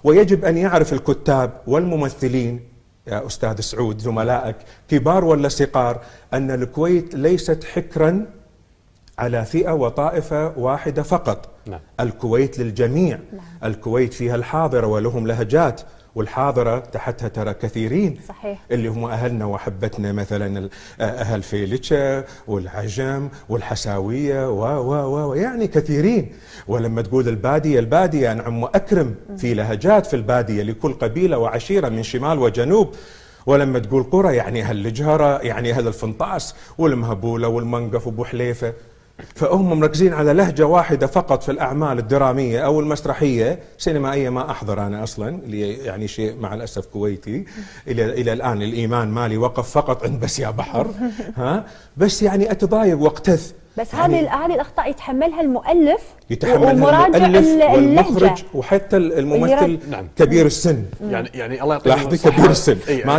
ويجب أن يعرف الكتاب والممثلين يا أستاذ سعود زملائك كبار ولا صغار أن الكويت ليست حكرا على فئة وطائفة واحدة فقط. نعم. الكويت للجميع. نعم. الكويت فيها الحاضرة ولهم لهجات، والحاضرة تحتها ترى كثيرين. صحيح. اللي هم أهلنا وحبتنا، مثلا أهل فيلتشة والعجم والحساوية يعني كثيرين. ولما تقول البادية نعم وأكرم، في لهجات في البادية لكل قبيلة وعشيرة من شمال وجنوب. ولما تقول قرى يعني أهل الجهرة، يعني أهل الفنطاس والمهبولة والمنقف وبو حليفة. فهم مركزين على لهجة واحدة فقط في الأعمال الدرامية أو المسرحية سينمائية. ما أحضر أنا أصلا، يعني شيء مع الأسف كويتي إلى الآن الإيمان مالي وقف فقط عند بس يا بحر. بس يعني أتضايق واقتث. بس هذه الأخطاء يتحملها المؤلف، يتحملها المؤلف والمخرج وحتى الممثل. نعم. كبير السن. يعني الله يعطيه الصحة. كبير السن. ما